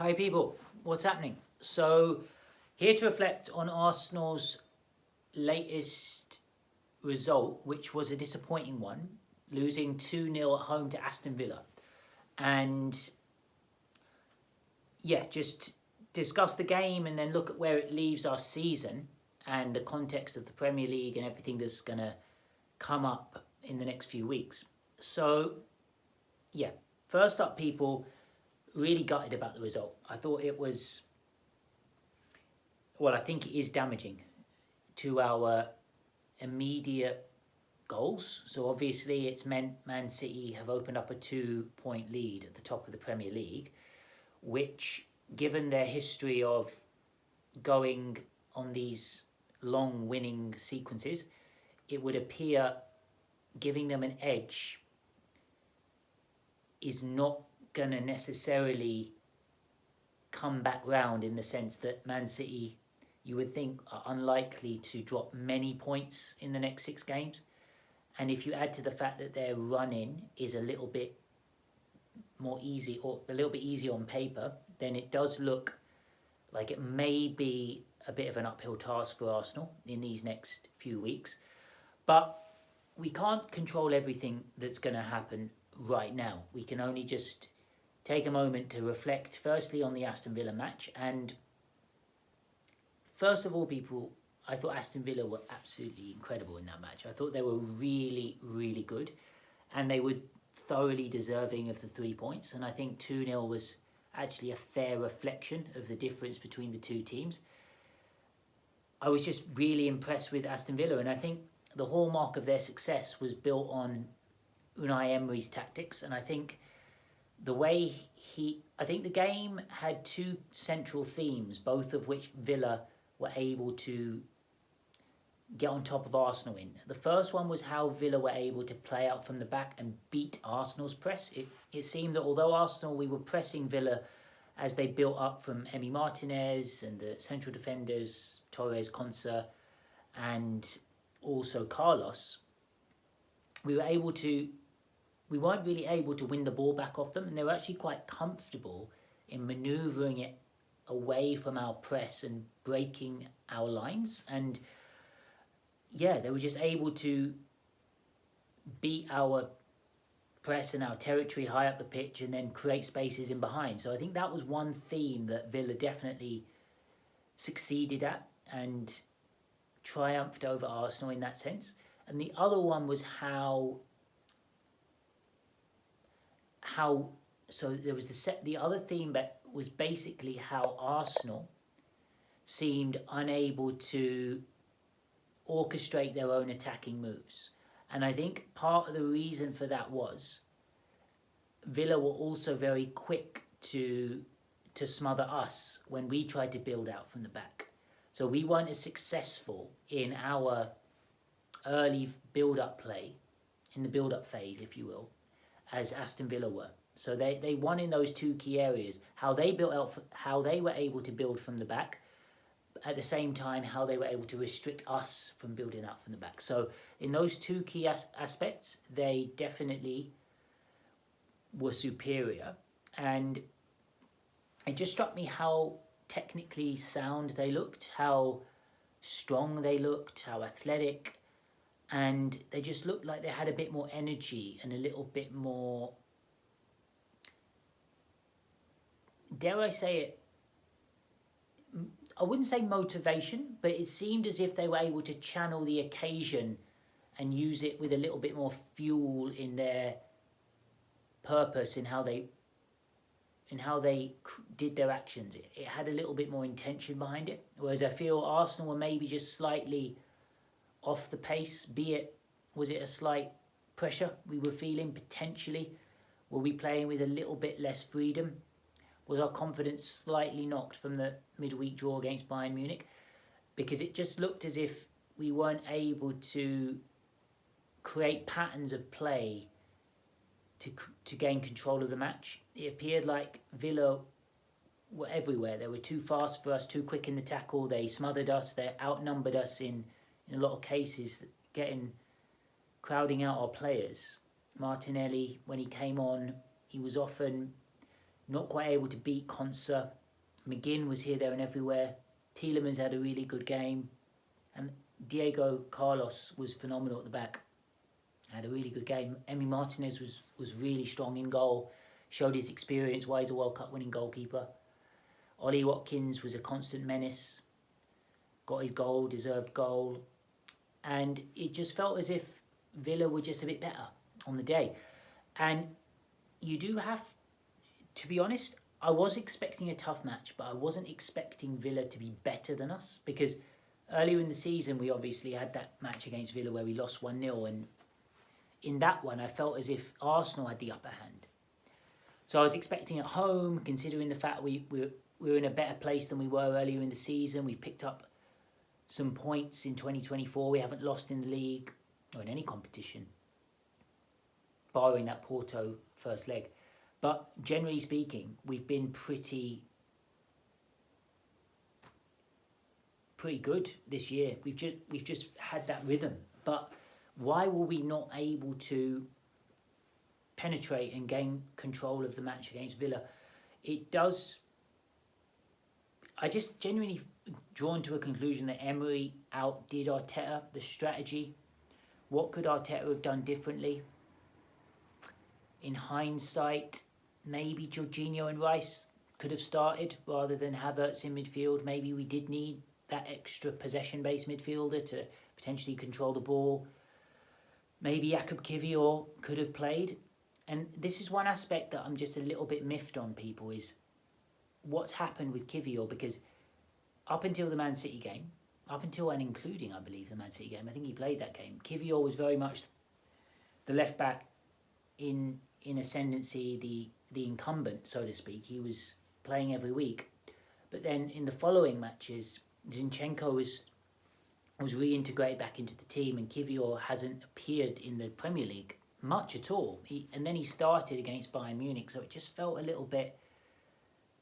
Hi people, what's happening? So, here to reflect on Arsenal's latest result, which was a disappointing one, losing 2-0 at home to Aston Villa. And yeah, just discuss the game and then look at where it leaves our season and the context of the Premier League and everything that's going to come up in the next few weeks. So, yeah, first up, people, really gutted about the result. I thought it was, well, I think it is damaging to our immediate goals. So obviously it's meant Man City have opened up a 2-point lead at the top of the Premier League, which, given their history of going on these long winning sequences, it would appear giving them an edge is not going to necessarily come back round, in the sense that Man City, you would think, are unlikely to drop many points in the next 6 games. And if you add to the fact that their run-in is a little bit more easy, or a little bit easier on paper, then it does look like it may be a bit of an uphill task for Arsenal in these next few weeks. But we can't control everything that's going to happen right now. We can only just take a moment to reflect firstly on the Aston Villa match. And first of all, people, I thought Aston Villa were absolutely incredible in that match. I thought they were really, really good, and they were thoroughly deserving of the 3 points. And I think 2-0 was actually a fair reflection of the difference between the two teams. I was just really impressed with Aston Villa, and I think the hallmark of their success was built on Unai Emery's tactics. And I think the way I think the game had 2 central themes, both of which Villa were able to get on top of Arsenal in. The first one was how Villa were able to play out from the back and beat Arsenal's press. It seemed that although Arsenal, we were pressing Villa as they built up from Emi Martinez and the central defenders, Torres, Konsa, and also Carlos, we weren't really able to win the ball back off them, and they were actually quite comfortable in manoeuvring it away from our press and breaking our lines. And yeah, they were just able to beat our press and our territory high up the pitch and then create spaces in behind. So I think that was one theme that Villa definitely succeeded at and triumphed over Arsenal in that sense. And the other one was how so there was the other theme that was basically how Arsenal seemed unable to orchestrate their own attacking moves. And I think part of the reason for that was Villa were also very quick to smother us when we tried to build out from the back. So we weren't as successful in our early build-up play, in the build-up phase, if you will, as Aston Villa were. So they won in those 2 key areas, how they built out, how they were able to build from the back, at the same time how they were able to restrict us from building out from the back. So in those 2 key aspects, they definitely were superior. And it just struck me how technically sound they looked, how strong they looked, how athletic, and they just looked like they had a bit more energy and a little bit more, dare I say it, I wouldn't say motivation, but it seemed as if they were able to channel the occasion and use it with a little bit more fuel in their purpose, in how they did their actions. It had a little bit more intention behind it, whereas I feel Arsenal were maybe just slightly off the pace, was it a slight pressure we were feeling potentially? Were we playing with a little bit less freedom? Was our confidence slightly knocked from the midweek draw against Bayern Munich? Because it just looked as if we weren't able to create patterns of play to gain control of the match. It appeared like Villa were everywhere. They were too fast for us, too quick in the tackle. They smothered us. They outnumbered us in a lot of cases, crowding out our players. Martinelli, when he came on, he was often not quite able to beat Konsa. McGinn was here, there and everywhere. Tielemans had a really good game. And Diego Carlos was phenomenal at the back. Had a really good game. Emi Martinez was really strong in goal. Showed his experience, why he's a World Cup winning goalkeeper. Ollie Watkins was a constant menace. Got his goal, deserved goal. And it just felt as if Villa were just a bit better on the day. And you do have, to be honest, I was expecting a tough match, but I wasn't expecting Villa to be better than us, because earlier in the season we obviously had that match against Villa where we lost 1-0, and in that one I felt as if Arsenal had the upper hand. So I was expecting at home, considering the fact we were in a better place than we were earlier in the season. We picked up some points in 2024. We haven't lost in the league or in any competition, barring that Porto first leg. But generally speaking, we've been pretty good this year. We've just had that rhythm. But why were we not able to penetrate and gain control of the match against Villa? It does. I just genuinely drawn to a conclusion that Emery outdid Arteta. The strategy. What could Arteta have done differently? In hindsight, maybe Jorginho and Rice could have started rather than Havertz in midfield. Maybe we did need that extra possession-based midfielder to potentially control the ball. Maybe Jakub Kiwior could have played. And this is one aspect that I'm just a little bit miffed on, people, is what's happened with Kiwior, because up until the Man City game, up until and including, I believe, the Man City game, I think he played that game, Kiwior was very much the left-back in ascendancy, the incumbent, so to speak. He was playing every week. But then in the following matches, Zinchenko was reintegrated back into the team, and Kiwior hasn't appeared in the Premier League much at all. And then he started against Bayern Munich, so it just felt a little bit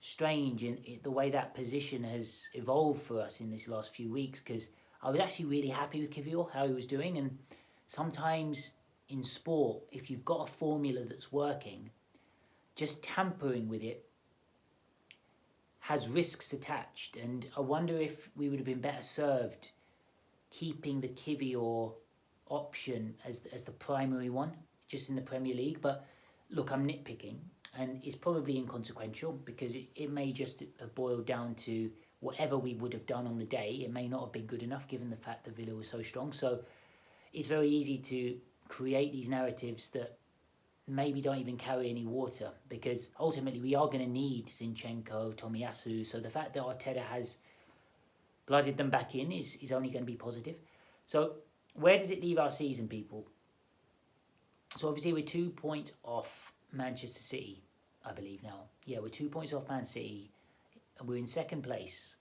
strange in the way that position has evolved for us in these last few weeks, because I was actually really happy with Kiwior, how he was doing. And sometimes in sport, if you've got a formula that's working, just tampering with it has risks attached. And I wonder if we would have been better served keeping the Kiwior option as the primary one, just in the Premier League. But look, I'm nitpicking, and it's probably inconsequential, because it may just have boiled down to whatever we would have done on the day. It may not have been good enough given the fact that Villa was so strong. So it's very easy to create these narratives that maybe don't even carry any water, because ultimately we are going to need Zinchenko, Tomiyasu. So the fact that Arteta has blooded them back in is only going to be positive. So where does it leave our season, people? So obviously we're 2 points off Manchester City, I believe now. Yeah, we're 2 points off Man City. We're in second place.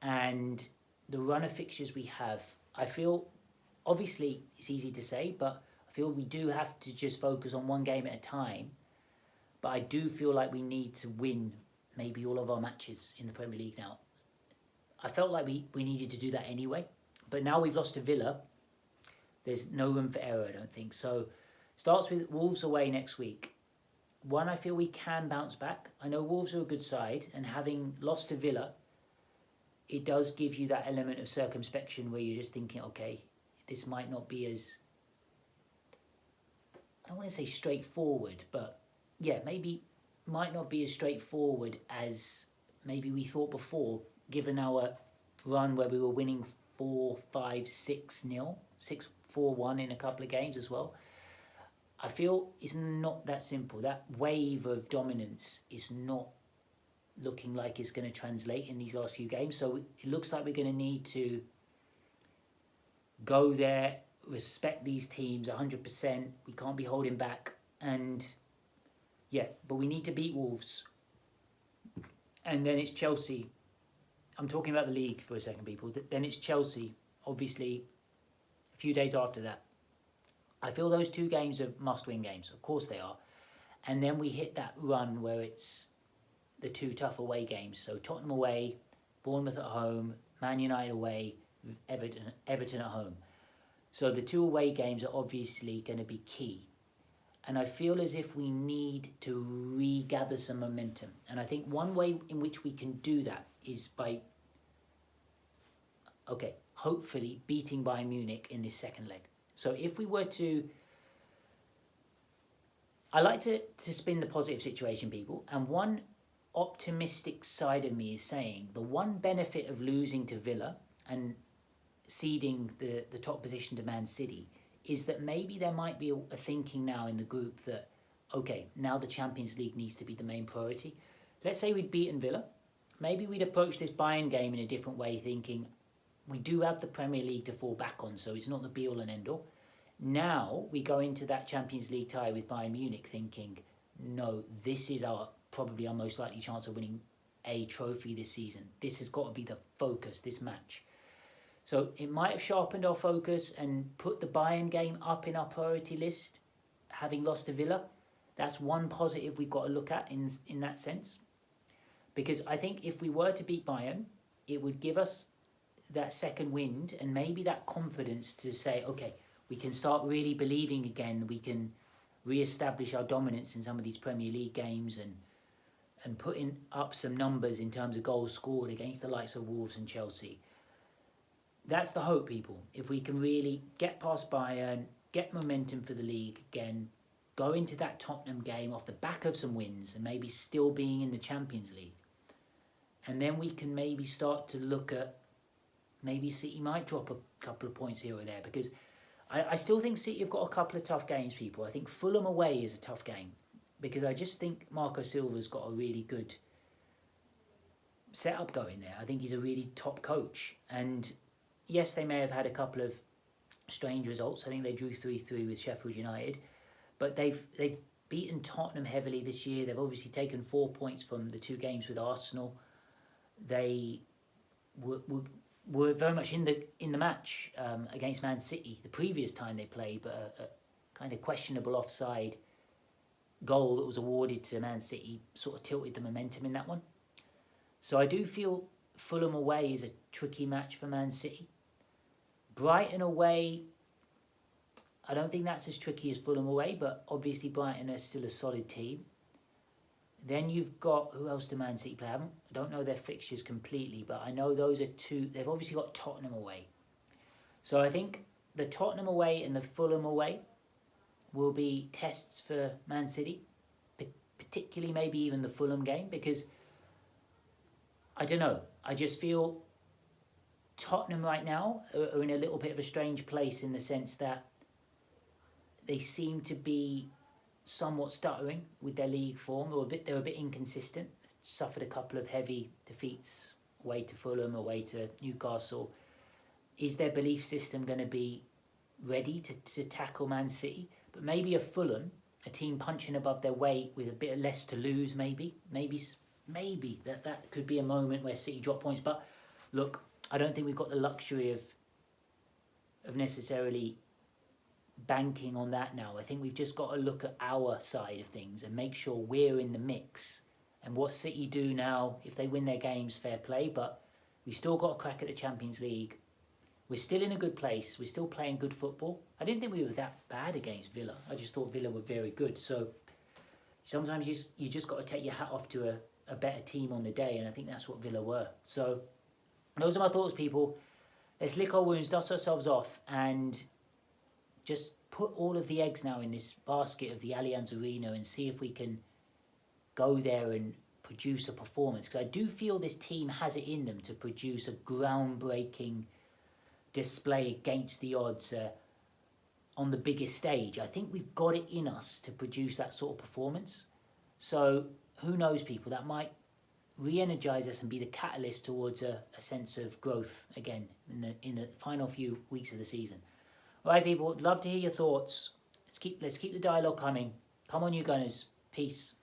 And the run of fixtures we have, I feel, obviously it's easy to say, but I feel we do have to just focus on one game at a time. But I do feel like we need to win maybe all of our matches in the Premier League now. I felt like we needed to do that anyway. But now we've lost to Villa, there's no room for error, I don't think. So starts with Wolves away next week. One, I feel we can bounce back. I know Wolves are a good side, and having lost to Villa, it does give you that element of circumspection where you're just thinking, okay, this might not be as, I don't want to say straightforward, but yeah, maybe might not be as straightforward as maybe we thought before, given our run where we were winning 4-5, 6-0, 6-4-1 in a couple of games as well. I feel it's not that simple. That wave of dominance is not looking like it's going to translate in these last few games. So it looks like we're going to need to go there, respect these teams 100%. We can't be holding back. And yeah, but we need to beat Wolves. And then it's Chelsea. I'm talking about the league for a second, people. Then it's Chelsea, obviously, a few days after that. I feel those two games are must-win games. Of course they are. And then we hit that run where it's the two tough away games. So Tottenham away, Bournemouth at home, Man United away, Everton at home. So the two away games are obviously going to be key. And I feel as if we need to regather some momentum. And I think one way in which we can do that is by, hopefully beating Bayern Munich in this second leg. So if we were to, I like to spin the positive situation, people. And one optimistic side of me is saying the one benefit of losing to Villa and ceding the top position to Man City is that maybe there might be a thinking now in the group that, okay, now the Champions League needs to be the main priority. Let's say we'd beaten Villa. Maybe we'd approach this Bayern game in a different way, thinking we do have the Premier League to fall back on, so it's not the be-all and end-all. Now we go into that Champions League tie with Bayern Munich thinking, no, this is probably our most likely chance of winning a trophy this season. This has got to be the focus, this match. So it might have sharpened our focus and put the Bayern game up in our priority list, having lost to Villa. That's one positive we've got to look at in that sense. Because I think if we were to beat Bayern, it would give us that second wind and maybe that confidence to say, okay, we can start really believing again. We can re-establish our dominance in some of these Premier League games and putting up some numbers in terms of goals scored against the likes of Wolves and Chelsea. That's the hope, people. If we can really get past Bayern, get momentum for the league again, go into that Tottenham game off the back of some wins and maybe still being in the Champions League. And then we can maybe start to look at, maybe City might drop a couple of points here or there, because I still think City have got a couple of tough games, people. I think Fulham away is a tough game, because I just think Marco Silva's got a really good setup going there. I think he's a really top coach. And yes, they may have had a couple of strange results. I think they drew 3-3 with Sheffield United. But they've beaten Tottenham heavily this year. They've obviously taken 4 points from the 2 games with Arsenal. They were very much in the match against Man City the previous time they played, but a kind of questionable offside goal that was awarded to Man City sort of tilted the momentum in that one. So I do feel Fulham away is a tricky match for Man City. Brighton away, I don't think that's as tricky as Fulham away, but obviously Brighton are still a solid team. Then you've got, who else do Man City play? I don't know their fixtures completely, but I know those are 2. They've obviously got Tottenham away. So I think the Tottenham away and the Fulham away will be tests for Man City, particularly maybe even the Fulham game, because I don't know. I just feel Tottenham right now are in a little bit of a strange place in the sense that they seem to be somewhat stuttering with their league form. They're a bit inconsistent. Suffered a couple of heavy defeats away to Fulham, away to Newcastle. Is their belief system going to be ready to tackle Man City? But maybe a Fulham, a team punching above their weight with a bit less to lose, maybe that could be a moment where City drop points. But look, I don't think we've got the luxury of necessarily banking on that now. I think we've just got to look at our side of things and make sure we're in the mix. And what City do now, if they win their games, fair play, but we still got a crack at the Champions League. We're still in a good place. We're still playing good football. I didn't think we were that bad against Villa. I just thought Villa were very good. So sometimes you just got to take your hat off to a better team on the day, and I think that's what Villa were. So those are my thoughts, people. Let's lick our wounds, dust ourselves off, and just put all of the eggs now in this basket of the Allianz Arena and see if we can go there and produce a performance. Because I do feel this team has it in them to produce a groundbreaking display against the odds on the biggest stage. I think we've got it in us to produce that sort of performance. So who knows, people, that might re-energise us and be the catalyst towards a sense of growth again in the final few weeks of the season. All right, people, love to hear your thoughts. Let's keep the dialogue coming. Come on, you Gunners. Peace.